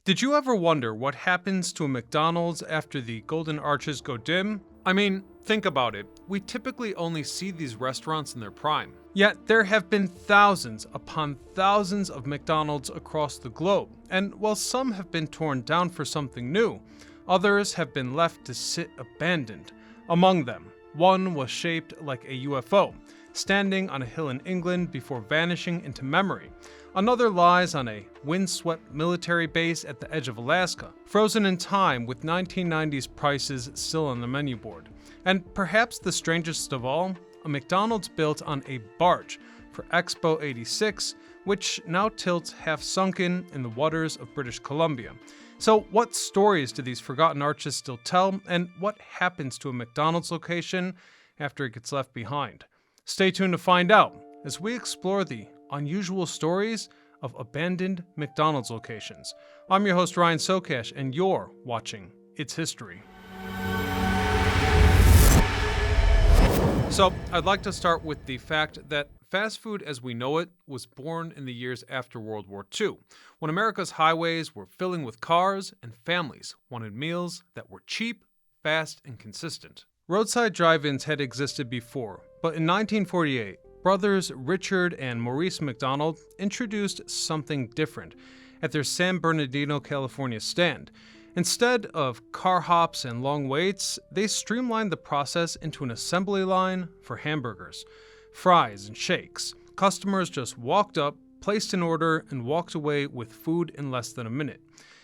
Did you ever wonder what happens to a McDonald's after the golden arches go dim? I mean, think about it. We typically only see these restaurants in their prime. Yet there have been thousands upon thousands of McDonald's across the globe, and while some have been torn down for something new, others have been left to sit abandoned. Among them, one was shaped like a UFO, standing on a hill in England before vanishing into memory. Another lies on a windswept military base at the edge of Alaska, frozen in time with 1990s prices still on the menu board. And perhaps the strangest of all, a McDonald's built on a barge for Expo 86, which now tilts half sunken in the waters of British Columbia. So what stories do these forgotten arches still tell, and what happens to a McDonald's location after it gets left behind? Stay tuned to find out as we explore the unusual stories of abandoned McDonald's locations. I'm your host Ryan Socash, and you're watching It's History. So, I'd like to start with the fact that fast food as we know it was born in the years after World War II, when America's highways were filling with cars and families wanted meals that were cheap, fast, and consistent. Roadside drive-ins had existed before, but in 1948, brothers Richard and Maurice McDonald introduced something different at their San Bernardino, California stand. Instead of car hops and long waits, they streamlined the process into an assembly line for hamburgers, fries, and shakes. Customers just walked up, placed an order, and walked away with food in less than a minute.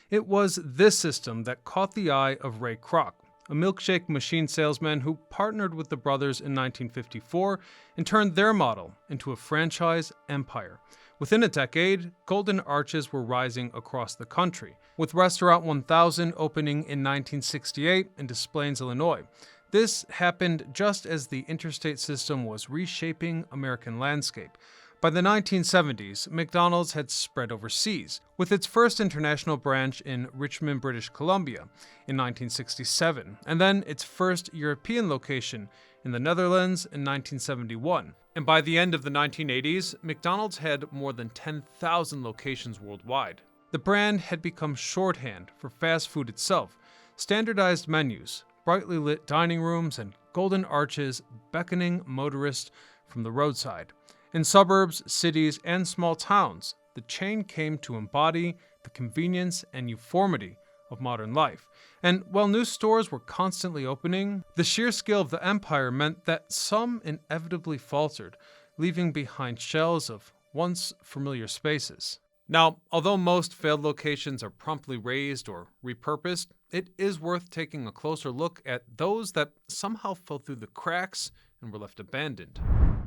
It was this system that caught the eye of Ray Kroc, a milkshake machine salesman who partnered with the brothers in 1954 and turned their model into a franchise empire. Within a decade, golden arches were rising across the country, with Restaurant 1000 opening in 1968 in Des Plaines, Illinois. This happened just as the interstate system was reshaping American landscape. By the 1970s, McDonald's had spread overseas, with its first international branch in Richmond, British Columbia in 1967, and then its first European location in the Netherlands in 1971. And by the end of the 1980s, McDonald's had more than 10,000 locations worldwide. The brand had become shorthand for fast food itself, standardized menus, brightly lit dining rooms, and golden arches beckoning motorists from the roadside. In suburbs, cities, and small towns, the chain came to embody the convenience and uniformity of modern life. And while new stores were constantly opening, the sheer scale of the empire meant that some inevitably faltered, leaving behind shells of once familiar spaces. Now, although most failed locations are promptly razed or repurposed, it is worth taking a closer look at those that somehow fell through the cracks and were left abandoned.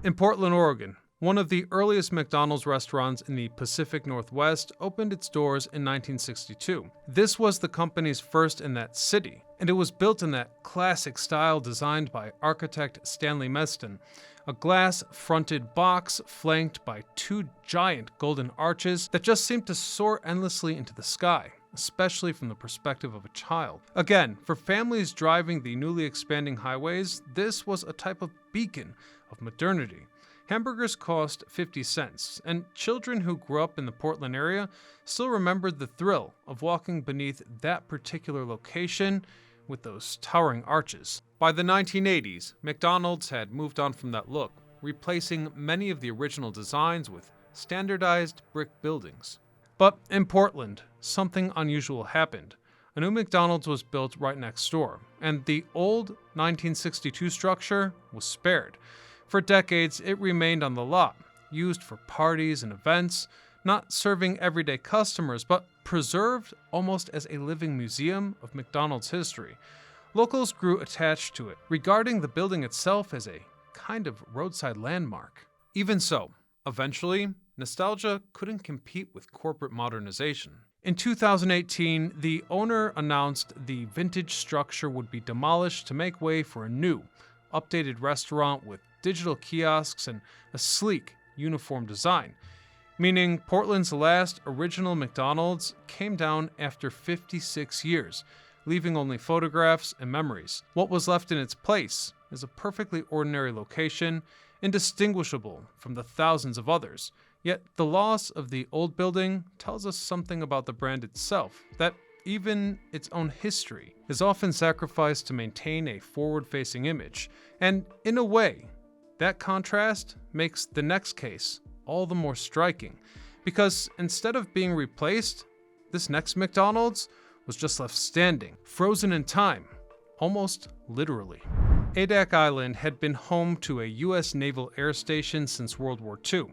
In Portland, Oregon, one of the earliest McDonald's restaurants in the Pacific Northwest opened its doors in 1962. This was the company's first in that city, and it was built in that classic style designed by architect Stanley Meston, a glass-fronted box flanked by two giant golden arches that just seemed to soar endlessly into the sky, especially from the perspective of a child. Again, for families driving the newly expanding highways, this was a type of beacon of modernity. Hamburgers cost 50 cents, and children who grew up in the Portland area still remembered the thrill of walking beneath that particular location with those towering arches. By the 1980s, McDonald's had moved on from that look, replacing many of the original designs with standardized brick buildings. But in Portland, something unusual happened. A new McDonald's was built right next door, and the old 1962 structure was spared. For decades, it remained on the lot, used for parties and events, not serving everyday customers, but preserved almost as a living museum of McDonald's history. Locals grew attached to it, regarding the building itself as a kind of roadside landmark. Even so, eventually, nostalgia couldn't compete with corporate modernization. In 2018, the owner announced the vintage structure would be demolished to make way for a new, updated restaurant with digital kiosks and a sleek, uniform design, meaning Portland's last original McDonald's came down after 56 years, leaving only photographs and memories. What was left in its place is a perfectly ordinary location, indistinguishable from the thousands of others, Yet the loss of the old building tells us something about the brand itself, that even its own history is often sacrificed to maintain a forward-facing image. And in a way, that contrast makes the next case all the more striking, because instead of being replaced, this next McDonald's was just left standing, frozen in time, almost literally. Adak Island had been home to a U.S. naval air station since World War II,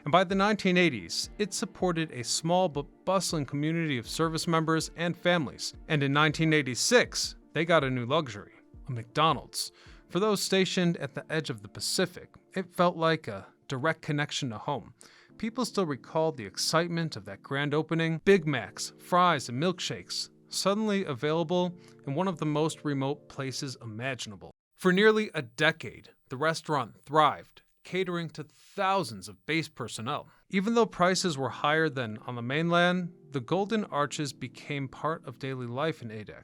and by the 1980s, it supported a small but bustling community of service members and families. And in 1986, they got a new luxury, a McDonald's. For those stationed at the edge of the Pacific, it felt like a direct connection to home. People still recall the excitement of that grand opening, Big Macs, fries, and milkshakes, suddenly available in one of the most remote places imaginable. For nearly a decade, the restaurant thrived, catering to thousands of base personnel. Even though prices were higher than on the mainland, the Golden Arches became part of daily life in Adak,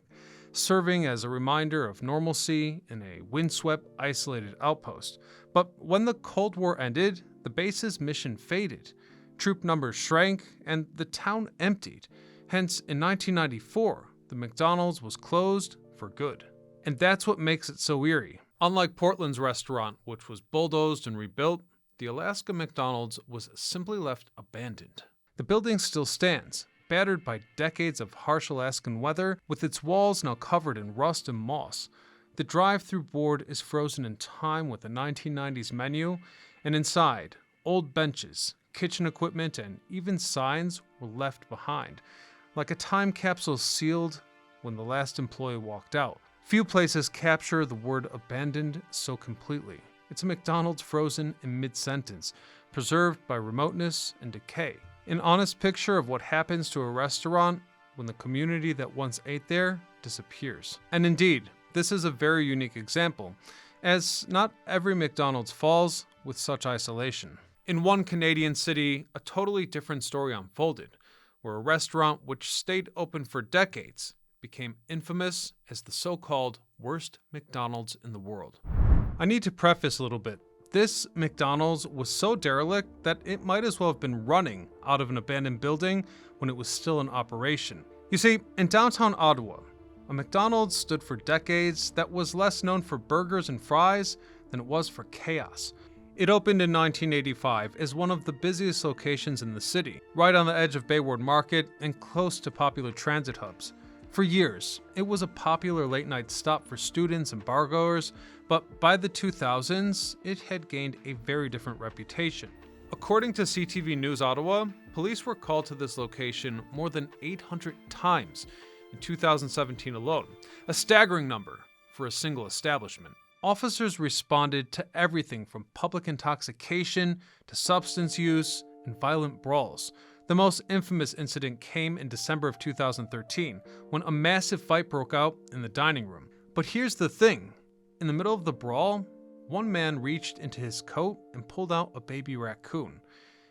serving as a reminder of normalcy in a windswept, isolated outpost. But when the Cold War ended, the base's mission faded. Troop numbers shrank, and the town emptied. Hence, in 1994, the McDonald's was closed for good. And that's what makes it so eerie. Unlike Portland's restaurant, which was bulldozed and rebuilt, the Alaska McDonald's was simply left abandoned. The building still stands, battered by decades of harsh Alaskan weather, with its walls now covered in rust and moss. The drive-through board is frozen in time with a 1990s menu, and inside, old benches, kitchen equipment, and even signs were left behind, like a time capsule sealed when the last employee walked out. Few places capture the word abandoned so completely. It's a McDonald's frozen in mid-sentence, preserved by remoteness and decay. An honest picture of what happens to a restaurant when the community that once ate there disappears. And indeed, this is a very unique example, as not every McDonald's falls with such isolation. In one Canadian city, a totally different story unfolded, where a restaurant which stayed open for decades became infamous as the so-called worst McDonald's in the world. I need to preface a little bit. This McDonald's was so derelict that it might as well have been running out of an abandoned building when it was still in operation. You see, in downtown Ottawa, a McDonald's stood for decades that was less known for burgers and fries than it was for chaos. It opened in 1985 as one of the busiest locations in the city, right on the edge of Bayward Market and close to popular transit hubs. For years, it was a popular late-night stop for students and bargoers, but by the 2000s, it had gained a very different reputation. According to CTV News Ottawa, police were called to this location more than 800 times in 2017 alone, a staggering number for a single establishment. Officers responded to everything from public intoxication to substance use and violent brawls. The most infamous incident came in December of 2013, when a massive fight broke out in the dining room. But here's the thing. In the middle of the brawl, one man reached into his coat and pulled out a baby raccoon.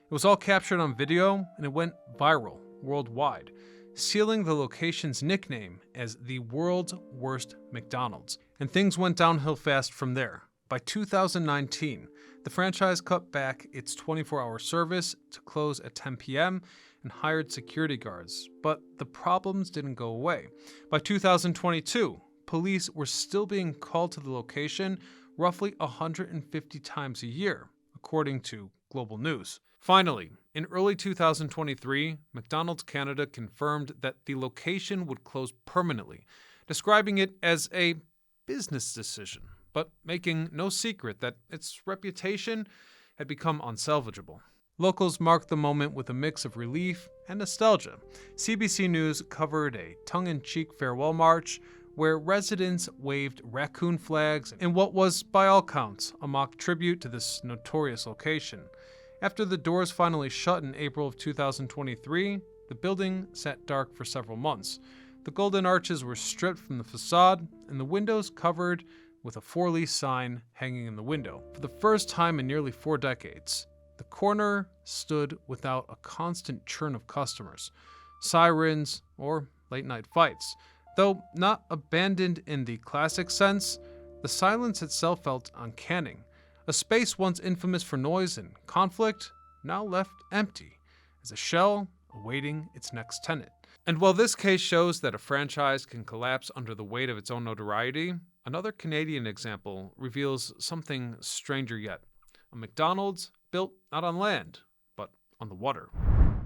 It was all captured on video, and it went viral worldwide, sealing the location's nickname as the world's worst McDonald's. And things went downhill fast from there. By 2019, the franchise cut back its 24-hour service to close at 10 p.m. and hired security guards, but the problems didn't go away. By 2022, police were still being called to the location roughly 150 times a year, according to Global News. Finally, in early 2023, McDonald's Canada confirmed that the location would close permanently, describing it as a business decision, but making no secret that its reputation had become unsalvageable. Locals marked the moment with a mix of relief and nostalgia. CBC News covered a tongue-in-cheek farewell march where residents waved raccoon flags in what was, by all counts, a mock tribute to this notorious location. After the doors finally shut in April of 2023, the building sat dark for several months. The golden arches were stripped from the facade, and the windows covered with a for-lease sign hanging in the window. For the first time in nearly 4 decades, the corner stood without a constant churn of customers, sirens, or late-night fights. Though not abandoned in the classic sense, the silence itself felt uncanny. A space once infamous for noise and conflict now left empty, as a shell awaiting its next tenant. And while this case shows that a franchise can collapse under the weight of its own notoriety, another Canadian example reveals something stranger yet. A McDonald's built not on land, but on the water.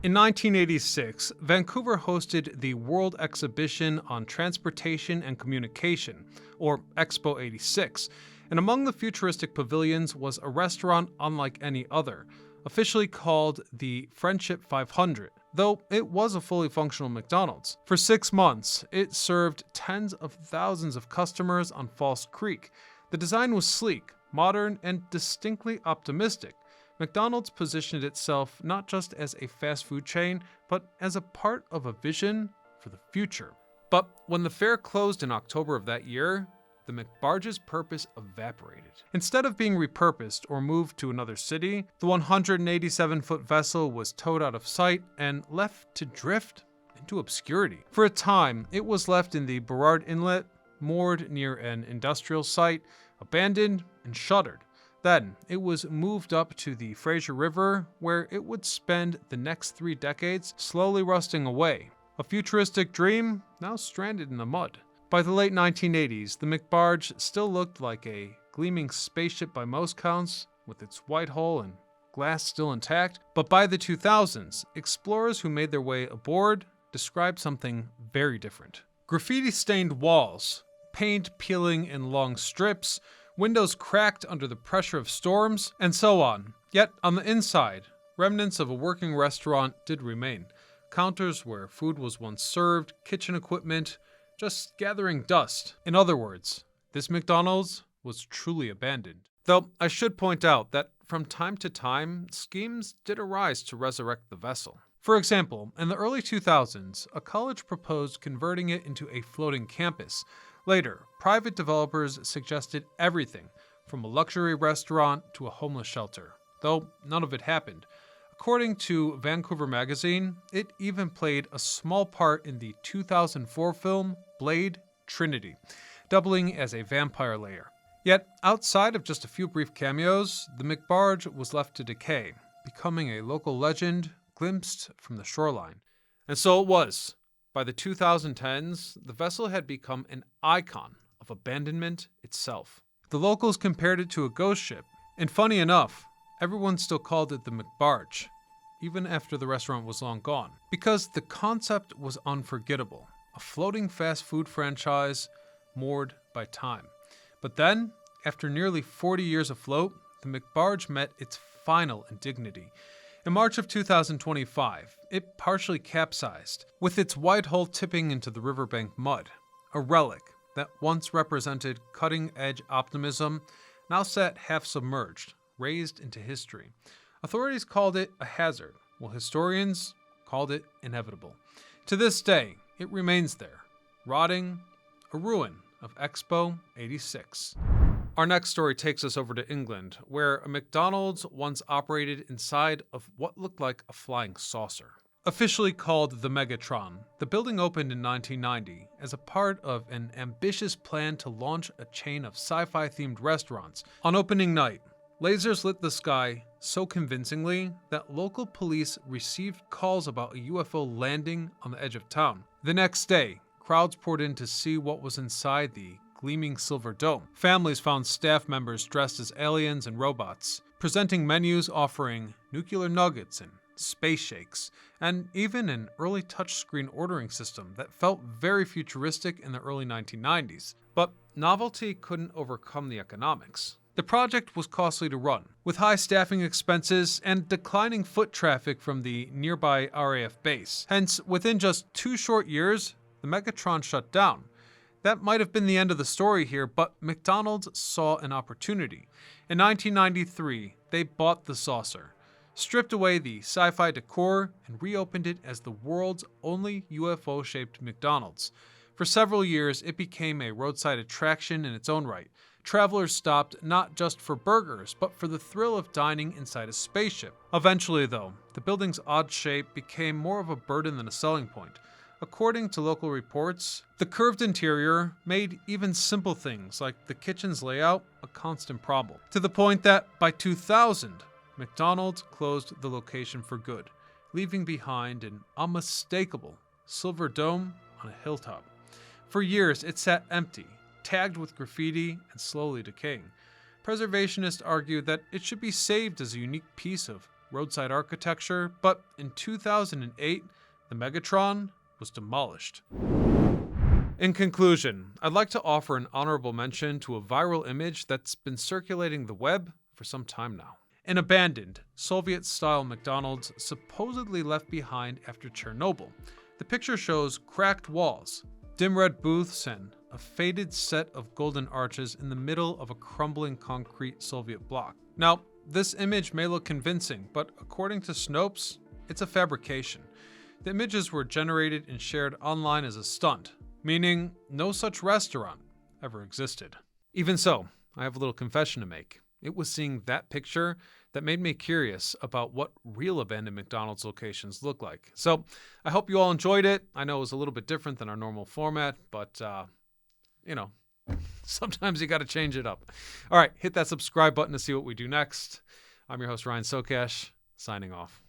In 1986, Vancouver hosted the World Exhibition on Transportation and Communication, or Expo 86, and among the futuristic pavilions was a restaurant unlike any other, officially called the Friendship 500, though it was a fully functional McDonald's. For 6 months, it served tens of thousands of customers on False Creek. The design was sleek, modern, and distinctly optimistic. McDonald's positioned itself not just as a fast food chain, but as a part of a vision for the future. But when the fair closed in October of that year, the McBarge's purpose evaporated. Instead of being repurposed or moved to another city, the 187-foot vessel was towed out of sight and left to drift into obscurity. For a time, it was left in the Burrard Inlet, moored near an industrial site, abandoned and shuttered. Then, it was moved up to the Fraser River, where it would spend the next 3 decades slowly rusting away. A futuristic dream now stranded in the mud. By the late 1980s, the McBarge still looked like a gleaming spaceship by most counts, with its white hull and glass still intact. But by the 2000s, explorers who made their way aboard described something very different. Graffiti-stained walls, paint peeling in long strips, windows cracked under the pressure of storms, and so on. Yet, on the inside, remnants of a working restaurant did remain. Counters where food was once served, kitchen equipment, just gathering dust. In other words, this McDonald's was truly abandoned. Though I should point out that from time to time, schemes did arise to resurrect the vessel. For example, in the early 2000s, a college proposed converting it into a floating campus. Later, private developers suggested everything from a luxury restaurant to a homeless shelter, though none of it happened. According to Vancouver Magazine, it even played a small part in the 2004 film Blade Trinity, doubling as a vampire lair. Yet, outside of just a few brief cameos, the McBarge was left to decay, becoming a local legend glimpsed from the shoreline. And so it was. By the 2010s, the vessel had become an icon of abandonment itself. The locals compared it to a ghost ship, and funny enough, everyone still called it the McBarge, even after the restaurant was long gone, because the concept was unforgettable, a floating fast food franchise moored by time. But then, after nearly 40 years afloat, the McBarge met its final indignity. In March of 2025, it partially capsized, with its white hull tipping into the riverbank mud. A relic that once represented cutting-edge optimism now sat half-submerged, raised into history. Authorities called it a hazard, while historians called it inevitable. To this day, it remains there, rotting, a ruin of Expo 86. Our next story takes us over to England, where a McDonald's once operated inside of what looked like a flying saucer. Officially called the Megatron, the building opened in 1990 as a part of an ambitious plan to launch a chain of sci-fi themed restaurants. On opening night, lasers lit the sky so convincingly that local police received calls about a UFO landing on the edge of town. The next day, crowds poured in to see what was inside the gleaming silver dome. Families found staff members dressed as aliens and robots, presenting menus offering nuclear nuggets and space shakes, and even an early touchscreen ordering system that felt very futuristic in the early 1990s. But novelty couldn't overcome the economics. The project was costly to run, with high staffing expenses and declining foot traffic from the nearby RAF base. Hence, within just 2 short years, the Megatron shut down. That might have been the end of the story here, but McDonald's saw an opportunity. In 1993, they bought the saucer, stripped away the sci-fi decor, and reopened it as the world's only UFO-shaped McDonald's. For several years, it became a roadside attraction in its own right. Travelers stopped not just for burgers, but for the thrill of dining inside a spaceship. Eventually, though, the building's odd shape became more of a burden than a selling point. According to local reports, the curved interior made even simple things like the kitchen's layout a constant problem, to the point that by 2000, McDonald's closed the location for good, leaving behind an unmistakable silver dome on a hilltop. For years, it sat empty, tagged with graffiti and slowly decaying. Preservationists argued that it should be saved as a unique piece of roadside architecture, but in 2008, the Megatron was demolished. In conclusion, I'd like to offer an honorable mention to a viral image that's been circulating the web for some time now. An abandoned, Soviet-style McDonald's supposedly left behind after Chernobyl. The picture shows cracked walls, dim red booths, and a faded set of golden arches in the middle of a crumbling concrete Soviet block. Now, this image may look convincing, but according to Snopes, it's a fabrication. The images were generated and shared online as a stunt, meaning no such restaurant ever existed. Even so, I have a little confession to make. It was seeing that picture that made me curious about what real abandoned McDonald's locations look like. So I hope you all enjoyed it. I know it was a little bit different than our normal format, but sometimes you got to change it up. All right, hit that subscribe button to see what we do next. I'm your host, Ryan Socash, signing off.